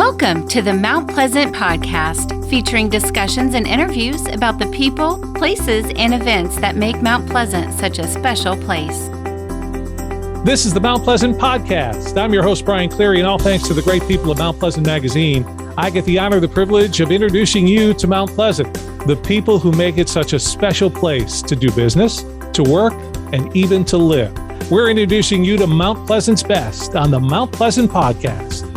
Welcome to the Mount Pleasant podcast, featuring discussions and interviews about the people, places, and events that make Mount Pleasant such a special place. This is the Mount Pleasant podcast. I'm your host, Brian Cleary, and all thanks to the great people of Mount Pleasant Magazine, I get the honor, the privilege of introducing you to Mount Pleasant, the people who make it such a special place to do business, to work, and even to live. We're introducing you to Mount Pleasant's best on the Mount Pleasant podcast.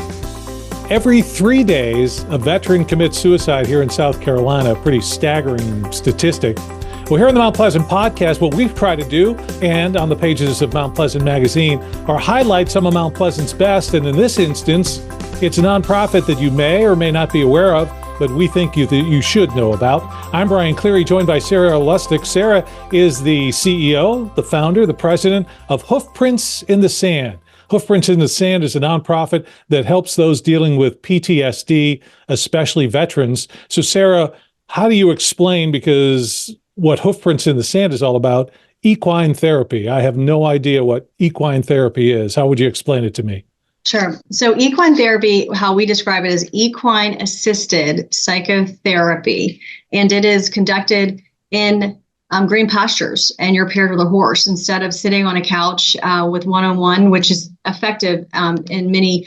Every 3 days, a veteran commits suicide here in South Carolina, a pretty staggering statistic. Well, here on the Mount Pleasant podcast, what we've tried to do, and on the pages of Mount Pleasant Magazine, are highlight some of Mount Pleasant's best. And in this instance, it's a nonprofit that you may or may not be aware of, but we think you should know about. I'm Brian Cleary, joined by Sarah Lustig. Sarah is the CEO, the founder, the president of Hoofprints in the Sand. Hoofprints in the Sand is a nonprofit that helps those dealing with PTSD, especially veterans. So Sarah, how do you explain, because what Hoofprints in the Sand is all about, equine therapy? I have no idea what equine therapy is. How would you explain it to me? Sure. So equine therapy, how we describe it, is equine-assisted psychotherapy, and it is conducted in green pastures, and you're paired with a horse instead of sitting on a couch with one-on-one, which is effective in many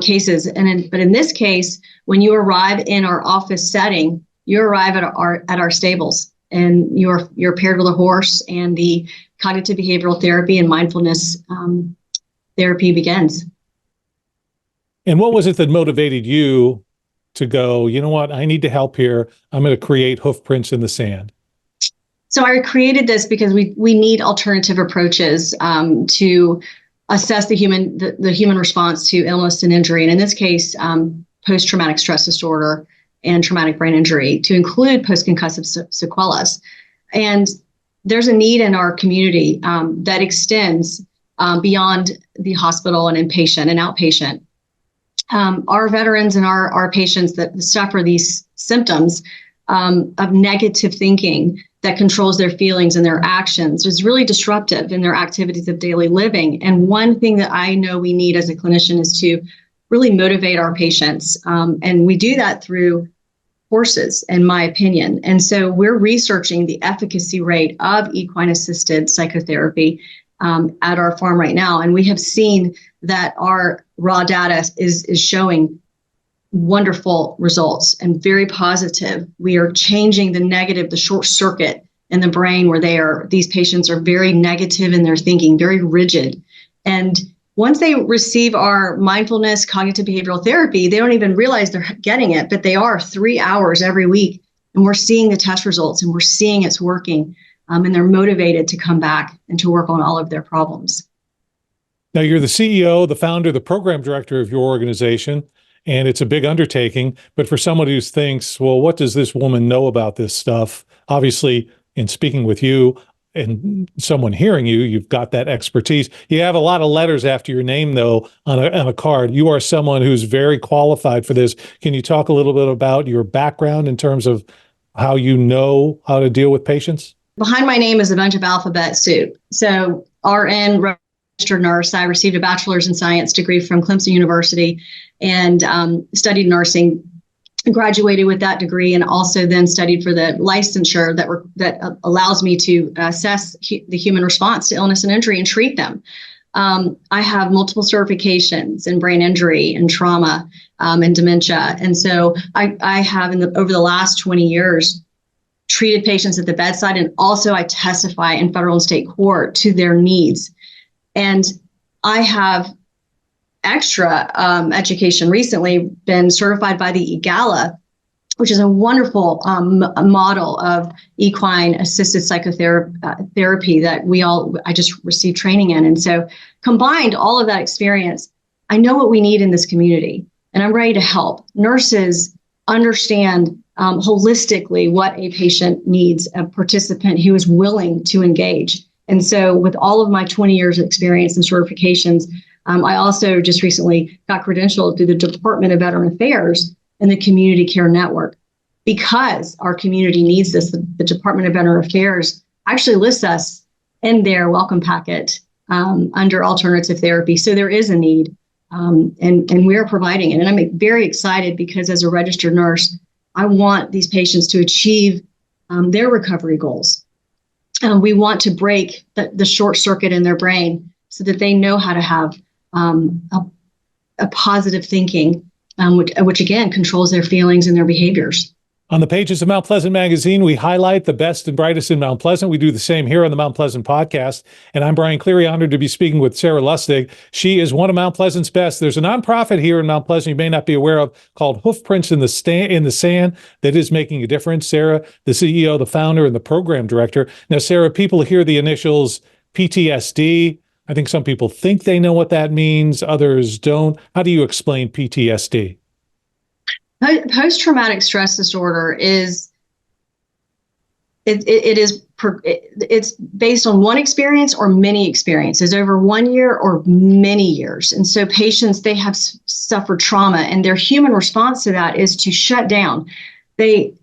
cases. But in this case, when you arrive in our office setting, you arrive at our stables, and you're paired with a horse, and the cognitive behavioral therapy and mindfulness therapy begins. And what was it that motivated you to go, you know what, I need to help here. I'm going to create Hoofprints in the Sand? So I created this because we need alternative approaches to assess the human response to illness and injury, and in this case, post-traumatic stress disorder and traumatic brain injury, to include post-concussive sequelas. And there's a need in our community that extends beyond the hospital and inpatient and outpatient. Our veterans and our patients that suffer these symptoms of negative thinking that controls their feelings and their actions is really disruptive in their activities of daily living. And one thing that I know we need as a clinician is to really motivate our patients. And we do that through horses, in my opinion. And so we're researching the efficacy rate of equine-assisted psychotherapy at our farm right now. And we have seen that our raw data is showing wonderful results and very positive. We are changing the negative, the short circuit in the brain where these patients are very negative in their thinking, very rigid. And once they receive our mindfulness cognitive behavioral therapy, they don't even realize they're getting it, but they are 3 hours every week. And we're seeing the test results, and we're seeing it's working. And they're motivated to come back and to work on all of their problems. Now, you're the CEO, the founder, the program director of your organization, and it's a big undertaking. But for someone who thinks, well, what does this woman know about this stuff? Obviously, in speaking with you and someone hearing you, you've got that expertise. You have a lot of letters after your name, though, on a card. You are someone who's very qualified for this. Can you talk a little bit about your background in terms of how you know how to deal with patients? Behind my name is a bunch of alphabet soup. So RN, registered nurse. I received a bachelor's in science degree from Clemson University and studied nursing, graduated with that degree, and also then studied for the licensure that allows me to assess the human response to illness and injury and treat them. I have multiple certifications in brain injury and trauma and dementia. And so I have over the last 20 years treated patients at the bedside, and also I testify in federal and state court to their needs. And I have extra education recently, been certified by the gala, which is a wonderful model of equine-assisted psychotherapy that I just received training in. And so combined all of that experience, I know what we need in this community, and I'm ready to help. Nurses understand holistically what a patient needs, a participant who is willing to engage. And so with all of my 20 years of experience and certifications, I also just recently got credentialed through the Department of Veteran Affairs and the Community Care Network. Because our community needs this, the Department of Veteran Affairs actually lists us in their welcome packet under alternative therapy. So there is a need And we're providing it. And I'm very excited because as a registered nurse, I want these patients to achieve their recovery goals. We want to break the short circuit in their brain so that they know how to have a positive thinking, which again controls their feelings and their behaviors. On the pages of Mount Pleasant magazine, we highlight the best and brightest in Mount Pleasant. We do the same here on the Mount Pleasant podcast. And I'm Brian Cleary, honored to be speaking with Sarah Lustig. She is one of Mount Pleasant's best. There's a nonprofit here in Mount Pleasant you may not be aware of called Hoofprints in the Sand that is making a difference. Sarah, the CEO, the founder, and the program director. Now, Sarah, people hear the initials PTSD. I think some people think they know what that means. Others don't. How do you explain PTSD? Post-traumatic stress disorder it's based on one experience or many experiences over 1 year or many years. And so patients, they have suffered trauma, and their human response to that is to shut down. They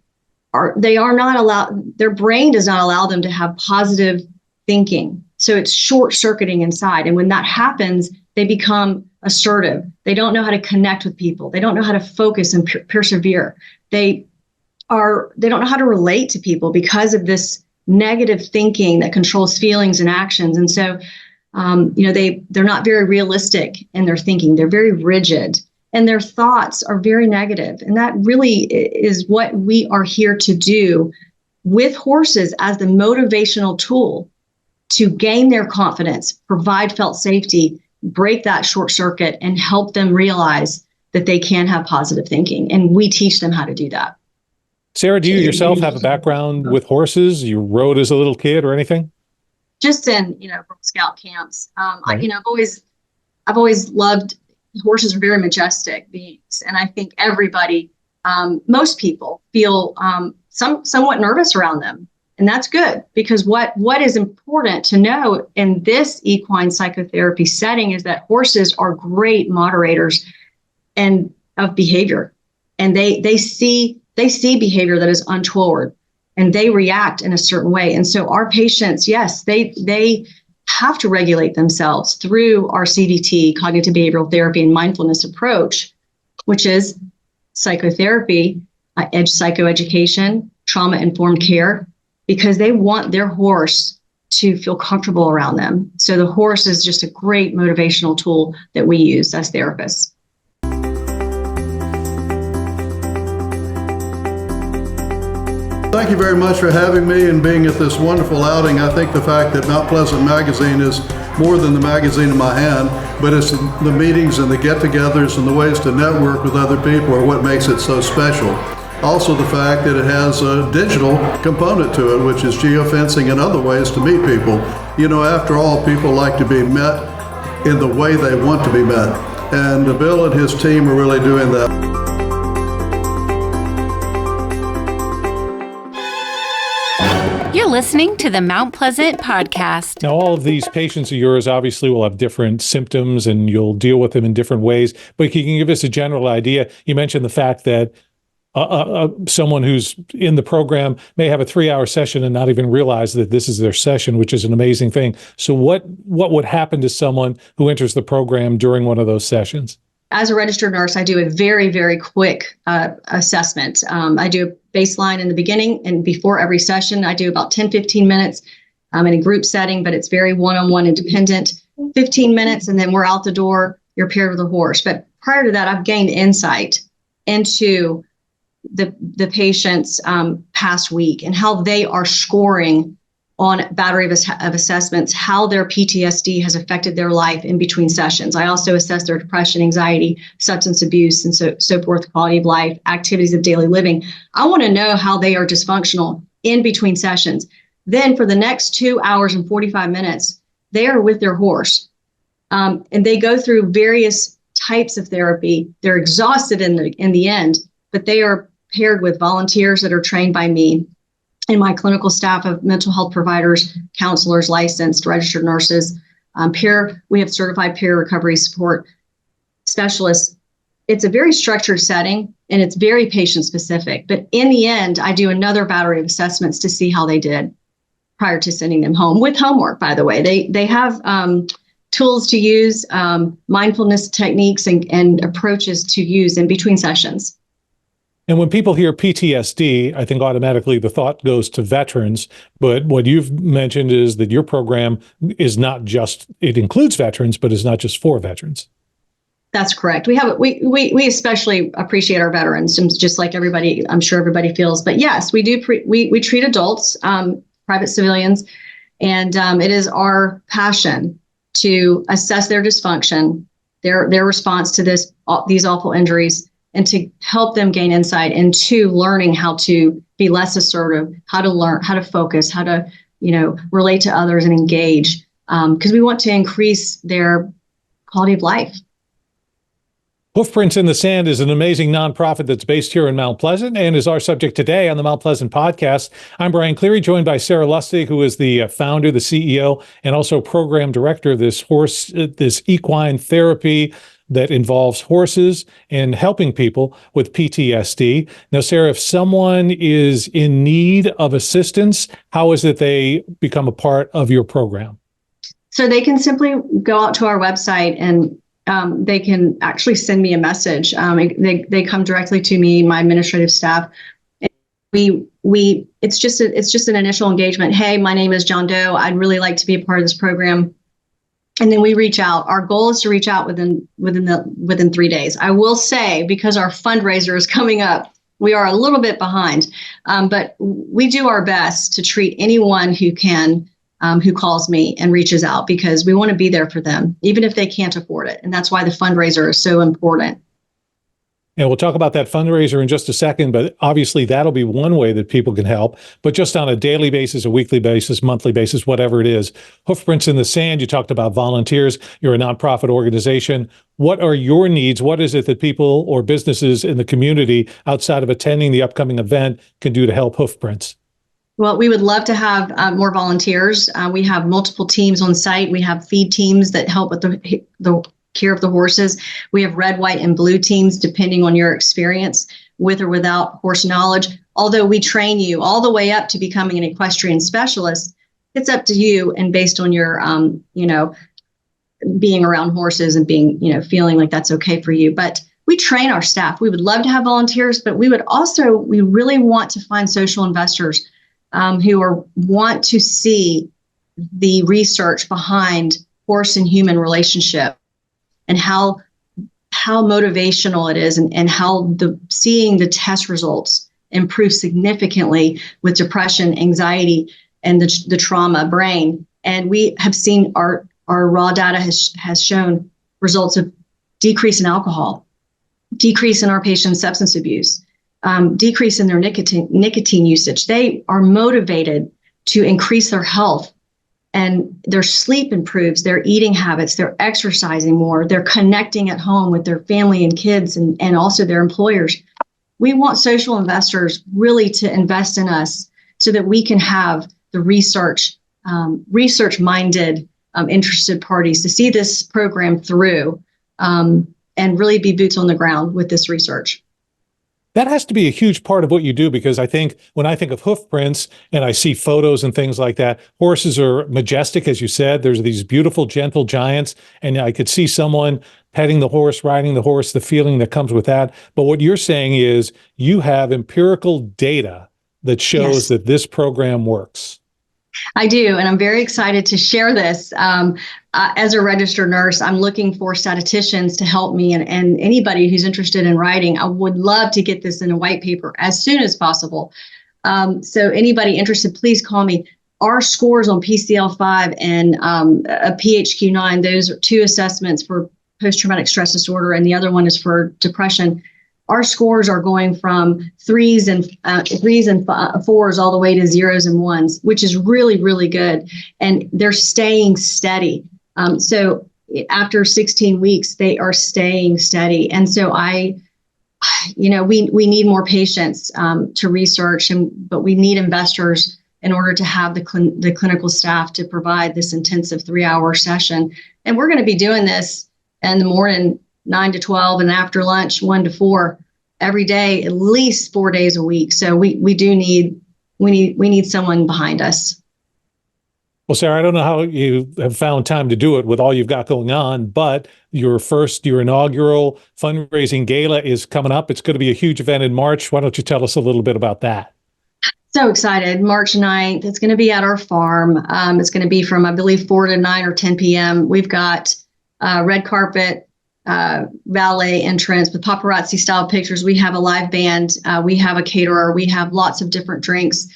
are not allowed, their brain does not allow them to have positive thinking. So it's short-circuiting inside. And when that happens, they become assertive. They don't know how to connect with people. They don't know how to focus and persevere. They don't know how to relate to people because of this negative thinking that controls feelings and actions. And so, they're not very realistic in their thinking. They're very rigid, and their thoughts are very negative. And that really is what we are here to do with horses as the motivational tool to gain their confidence, provide felt safety, break that short circuit, and help them realize that they can have positive thinking. And we teach them how to do that. Sarah, do you yourself have a background with horses? You rode as a little kid or anything? Just in, Girl Scout camps. Right. I've always loved horses. Are very majestic beings. And I think everybody, most people feel somewhat nervous around them. And that's good, because what is important to know in this equine psychotherapy setting is that horses are great moderators and of behavior, and they see behavior that is untoward, and they react in a certain way. And so our patients, yes, they have to regulate themselves through our CBT, cognitive behavioral therapy, and mindfulness approach, which is psychotherapy, psychoeducation, trauma-informed care, because they want their horse to feel comfortable around them. So the horse is just a great motivational tool that we use as therapists. Thank you very much for having me and being at this wonderful outing. I think the fact that Mount Pleasant Magazine is more than the magazine in my hand, but it's the meetings and the get-togethers and the ways to network with other people are what makes it so special. Also the fact that it has a digital component to it, which is geofencing and other ways to meet people. After all, people like to be met in the way they want to be met. And Bill and his team are really doing that. You're listening to the Mount Pleasant podcast. Now, all of these patients of yours obviously will have different symptoms, and you'll deal with them in different ways. But can you give us a general idea? You mentioned the fact that someone who's in the program may have a 3-hour session and not even realize that this is their session, which is an amazing thing. So what would happen to someone who enters the program during one of those sessions? As a registered nurse, I do a very, very quick assessment. I do a baseline in the beginning, and before every session, I do about 10, 15 minutes in a group setting, but it's very one-on-one independent, 15 minutes, and then we're out the door, you're paired with a horse. But prior to that, I've gained insight into the patient's past week and how they are scoring on battery of assessments, how their PTSD has affected their life in between sessions. I also assess their depression, anxiety, substance abuse, and so forth, quality of life, activities of daily living. I want to know how they are dysfunctional in between sessions. Then for the next 2 hours and 45 minutes, they are with their horse. And they go through various types of therapy. They're exhausted in the end, but they are paired with volunteers that are trained by me and my clinical staff of mental health providers, counselors, licensed, registered nurses, we have certified peer recovery support specialists. It's a very structured setting, and it's very patient specific. But in the end, I do another battery of assessments to see how they did prior to sending them home with homework, by the way. They have tools to use, mindfulness techniques and approaches to use in between sessions. And when people hear PTSD, I think automatically the thought goes to veterans. But what you've mentioned is that your program is not just, it includes veterans, but is not just for veterans. That's correct. We especially appreciate our veterans, just like everybody, I'm sure everybody feels. But yes, we do. We treat adults, private civilians, and it is our passion to assess their dysfunction, their response to these awful injuries, and to help them gain insight into learning how to be less assertive, how to learn, how to focus, how to relate to others and engage, because we want to increase their quality of life. Hoofprints in the Sand is an amazing nonprofit that's based here in Mount Pleasant and is our subject today on the Mount Pleasant podcast. I'm Brian Cleary, joined by Sarah Lustig, who is the founder, the CEO, and also program director of this equine therapy that involves horses and helping people with PTSD. Now, Sarah, if someone is in need of assistance, how is it they become a part of your program? So they can simply go out to our website and they can actually send me a message. They come directly to me, my administrative staff. It's just an initial engagement. Hey, my name is John Doe. I'd really like to be a part of this program. And then we reach out. Our goal is to reach out within 3 days. I will say, because our fundraiser is coming up, we are a little bit behind, but we do our best to treat anyone who can. Who calls me and reaches out, because we want to be there for them, even if they can't afford it. And that's why the fundraiser is so important. And we'll talk about that fundraiser in just a second, but obviously that'll be one way that people can help. But just on a daily basis, a weekly basis, monthly basis, whatever it is. Hoofprints in the Sand, you talked about volunteers. You're a nonprofit organization. What are your needs? What is it that people or businesses in the community outside of attending the upcoming event can do to help Hoofprints? Well, we would love to have more volunteers. We have multiple teams on site. We have feed teams that help with the care of the horses. We have red, white, and blue teams, depending on your experience with or without horse knowledge. Although we train you all the way up to becoming an equestrian specialist, it's up to you, and based on your, being around horses and being, feeling like that's okay for you. But we train our staff. We would love to have volunteers, but we really want to find social investors who want to see the research behind horse and human relationship and how motivational it is, and how seeing the test results improve significantly with depression, anxiety, and the trauma brain. And we have seen our raw data has shown results of decrease in alcohol, decrease in our patients' substance abuse, decrease in their nicotine usage. They are motivated to increase their health, and their sleep improves, their eating habits, they're exercising more, they're connecting at home with their family and kids, and also their employers. We want social investors really to invest in us so that we can have the research-minded, interested parties to see this program through and really be boots on the ground with this research. That has to be a huge part of what you do, because I think when I think of Hoofprints and I see photos and things like that, horses are majestic, as you said. There's these beautiful, gentle giants, and I could see someone petting the horse, riding the horse, the feeling that comes with that. But what you're saying is you have empirical data that shows that this program works. I do, and I'm very excited to share this. As a registered nurse, I'm looking for statisticians to help me, and anybody who's interested in writing. I would love to get this in a white paper as soon as possible. So anybody interested, please call me. Our scores on PCL5 and a PHQ-9, those are two assessments for post-traumatic stress disorder, and the other one is for depression. Our scores are going from threes and fours all the way to zeros and ones, which is really, really good. And they're staying steady. So after 16 weeks, they are staying steady. And so we need more patients to research, but we need investors in order to have the clinical staff to provide this intensive 3-hour session. And we're going to be doing this in the morning, 9 to 12, and after lunch, 1 to 4, every day, at least 4 days a week. So we need someone behind us. Well, Sarah, I don't know how you have found time to do it with all you've got going on, but your inaugural fundraising gala is coming up. It's going to be a huge event in March. Why don't you tell us a little bit about that? So excited. March 9th. It's going to be at our farm. It's going to be from, I believe, 4 to 9 or 10 p.m. We've got red carpet, valet entrance with paparazzi style pictures. We have a live band. We have a caterer. We have lots of different drinks.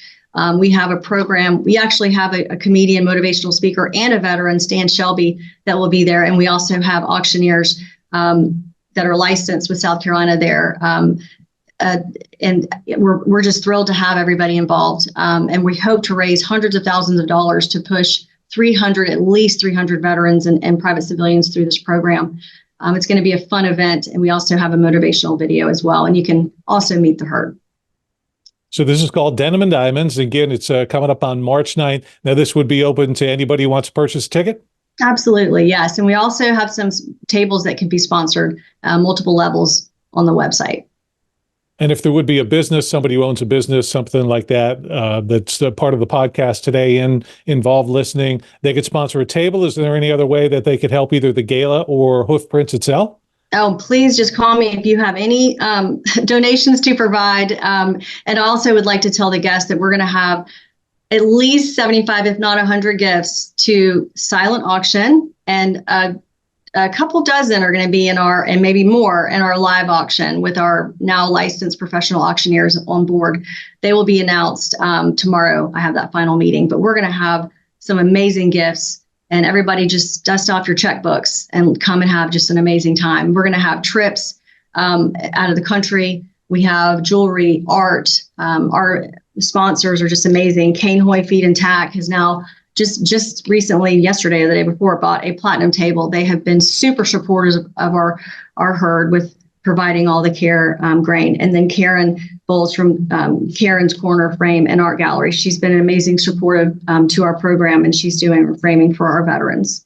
We have a program. We actually have a comedian, motivational speaker, and a veteran, Stan Shelby, that will be there. And we also have auctioneers that are licensed with South Carolina there. And we're just thrilled to have everybody involved. And we hope to raise hundreds of thousands of dollars to push at least 300 veterans and private civilians through this program. It's going to be a fun event. And we also have a motivational video as well. And you can also meet the herd. So this is called Denim and Diamonds. Again, it's coming up on March 9th. Now, this would be open to anybody who wants to purchase a ticket? Absolutely, yes. And we also have some tables that can be sponsored, multiple levels on the website. And if there would be a business, somebody who owns a business, something like that, that's a part of the podcast today and involved listening, they could sponsor a table. Is there any other way that they could help either the gala or Hoofprints itself? Oh, please just call me if you have any donations to provide. And I also would like to tell the guests that we're going to have at least 75, if not 100 gifts to silent auction. And a couple dozen are going to be and maybe more in our live auction with our now licensed professional auctioneers on board. They will be announced tomorrow. I have that final meeting, but we're going to have some amazing gifts. And everybody just dust off your checkbooks and come and have just an amazing time. We're going to have trips out of the country. We have jewelry, art. Our sponsors are just amazing. Cane Hoy Feed and Tack has now just recently, yesterday or the day before, bought a platinum table. They have been super supporters of our herd with providing all the care grain. And then Karen Bowles from Karen's Corner Frame and Art Gallery. She's been an amazing supportive to our program, and she's doing framing for our veterans.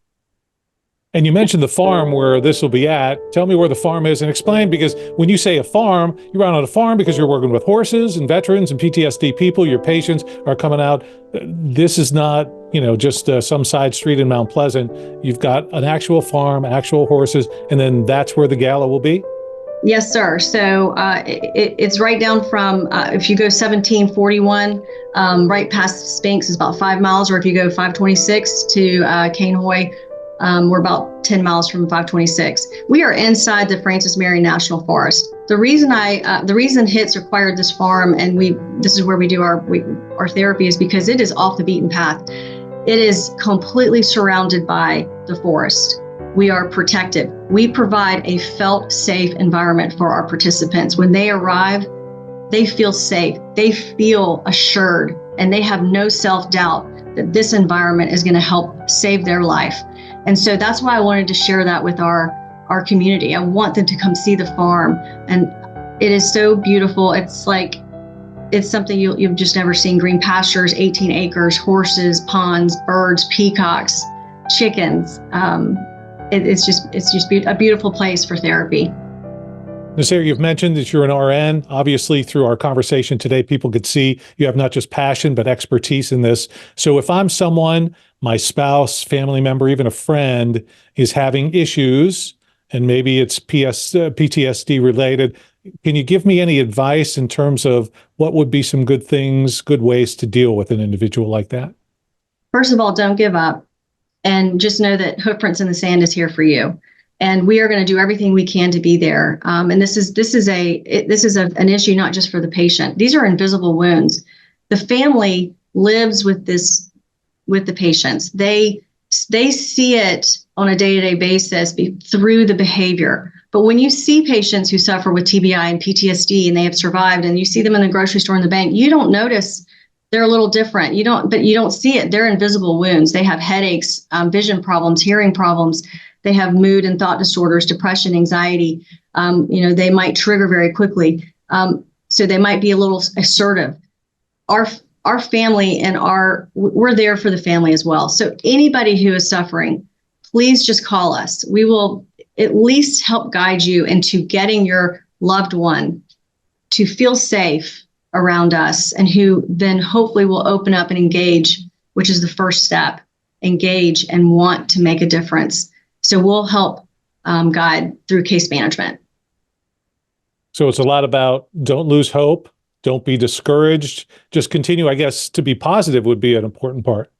And you mentioned the farm where this will be at. Tell me where the farm is and explain, because when you say a farm, you're out on a farm because you're working with horses and veterans and PTSD people. Your patients are coming out. This is not, just some side street in Mount Pleasant. You've got an actual farm, actual horses, and then that's where the gala will be? Yes, sir. So it's right down from, if you go 1741, right past Spinks is about 5 miles, or if you go 526 to Cane Hoy, we're about 10 miles from 526. We are inside the Francis Marion National Forest. The reason HITS acquired this farm, and this is where we do our therapy, is because it is off the beaten path. It is completely surrounded by the forest. We are protected. We provide a felt safe environment for our participants. When they arrive, they feel safe, they feel assured, and they have no self-doubt that this environment is going to help save their life. And so that's why I wanted to share that with our community. I want them to come see the farm. And it is so beautiful. It's something you've just never seen. Green pastures, 18 acres, horses, ponds, birds, peacocks, chickens. It's just a beautiful place for therapy. Now, Sarah, you've mentioned that you're an RN. Obviously, through our conversation today, people could see you have not just passion, but expertise in this. So if I'm someone, my spouse, family member, even a friend is having issues, and maybe it's PTSD related, can you give me any advice in terms of what would be some good things, good ways to deal with an individual like that? Don't give up. And just know that Hoofprints in the Sand is here for you, and we are going to do everything we can to be there. And this is an issue not just for the patient. These are invisible wounds. The family lives with the patients. They see it on a day-to-day basis through the behavior. But when you see patients who suffer with TBI and PTSD and they have survived, and you see them in the grocery store, in the bank, you don't notice. They're a little different. You don't see it. They're invisible wounds. They have headaches, vision problems, hearing problems. They have mood and thought disorders, depression, anxiety. They might trigger very quickly. So they might be a little assertive. Our family and we're there for the family as well. So anybody who is suffering, please just call us. We will at least help guide you into getting your loved one to feel safe around us, and who then hopefully will open up and engage, which is the first step engage and want to make a difference. So we'll help guide through case management. So it's a lot about don't lose hope, don't be discouraged, just continue, I guess, to be positive would be an important part.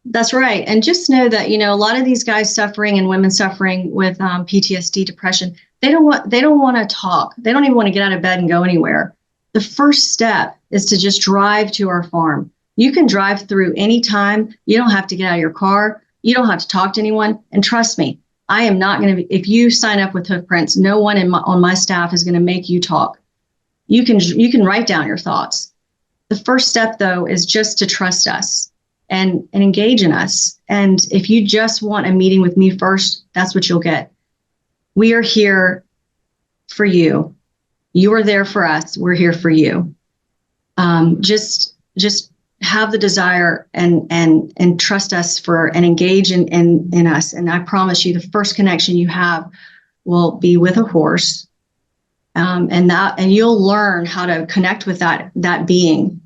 That's right. And just know that, a lot of these guys suffering and women suffering with PTSD, depression, they don't want to talk. They don't even want to get out of bed and go anywhere. The first step is to just drive to our farm. You can drive through anytime. You don't have to get out of your car. You don't have to talk to anyone. And trust me, I am not going to, if you sign up with Hoofprints, no one on my staff is going to make you talk. You can write down your thoughts. The first step, though, is just to trust us and engage in us. And if you just want a meeting with me first, that's what you'll get. We are here for you. You are there for us. We're here for you. Just have the desire and trust us and engage in us. And I promise you, the first connection you have will be with a horse. And you'll learn how to connect with that being,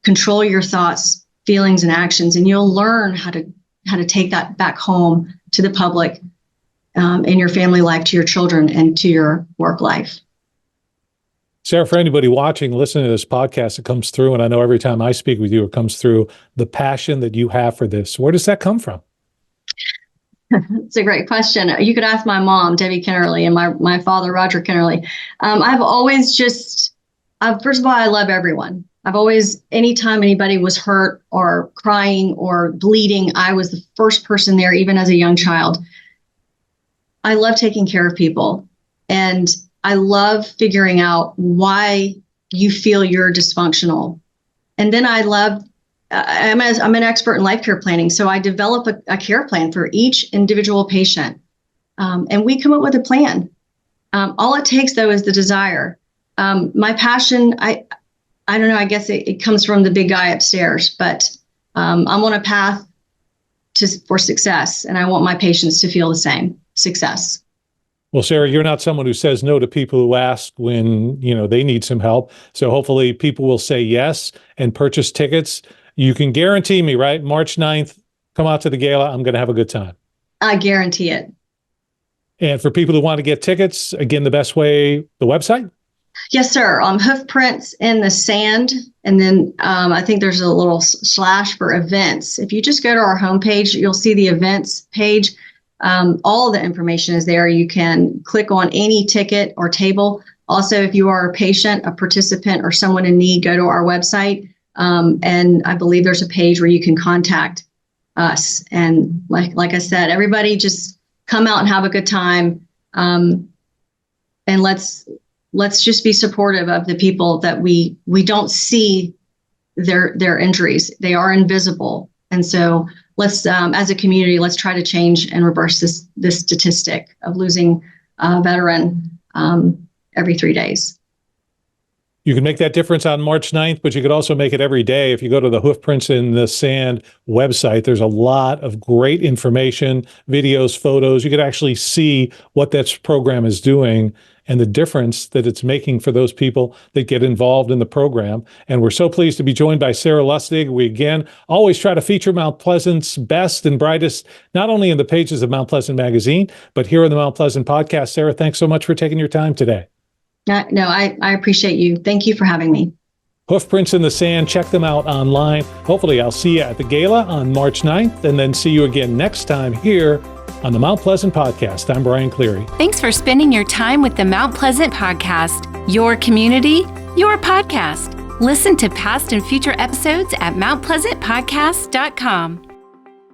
control your thoughts, feelings, and actions, and you'll learn how to take that back home to the public, in your family life, to your children, and to your work life. Sarah, for anybody watching, listening to this podcast, it comes through, and I know every time I speak with you, it comes through the passion that you have for this. Where does that come from? It's a great question. You could ask my mom, Debbie Kennerly, and my father, Roger Kennerly. I've always first of all, I love everyone. I've always, anytime anybody was hurt or crying or bleeding, I was the first person there, even as a young child. I love taking care of people, and I love figuring out why you feel you're dysfunctional. And then I'm an expert in life care planning. So I develop a care plan for each individual patient. And we come up with a plan. All it takes, though, is the desire. My passion, I don't know, I guess it comes from the big guy upstairs, but I'm on a path for success. And I want my patients to feel the same success. Well, Sarah, you're not someone who says no to people who ask when, they need some help. So hopefully people will say yes and purchase tickets. You can guarantee me, right? March 9th, come out to the gala. I'm going to have a good time. I guarantee it. And for people who want to get tickets, again, the best way, the website? Yes, sir. Hoofprints in the sand. And then I think there's a little slash for events. If you just go to our homepage, you'll see the events page. All the information is there. You can click on any ticket or table. Also, if you are a patient, a participant, or someone in need, go to our website. And I believe there's a page where you can contact us. And like I said, everybody just come out and have a good time. And let's just be supportive of the people that we don't see their injuries. They are invisible. And so let's, as a community, let's try to change and reverse this statistic of losing a veteran every 3 days. You can make that difference on March 9th, but you could also make it every day. If you go to the Hoofprints in the Sand website, there's a lot of great information, videos, photos. You could actually see what that program is doing and the difference that it's making for those people that get involved in the program. And we're so pleased to be joined by Sarah Lustig. We, again, always try to feature Mount Pleasant's best and brightest, not only in the pages of Mount Pleasant Magazine, but here on the Mount Pleasant podcast. Sarah, thanks so much for taking your time today. No, I appreciate you. Thank you for having me. Hoofprints in the Sand. Check them out online. Hopefully, I'll see you at the gala on March 9th, and then see you again next time here on the Mount Pleasant Podcast. I'm Brian Cleary. Thanks for spending your time with the Mount Pleasant Podcast. Your community, your podcast. Listen to past and future episodes at mountpleasantpodcast.com.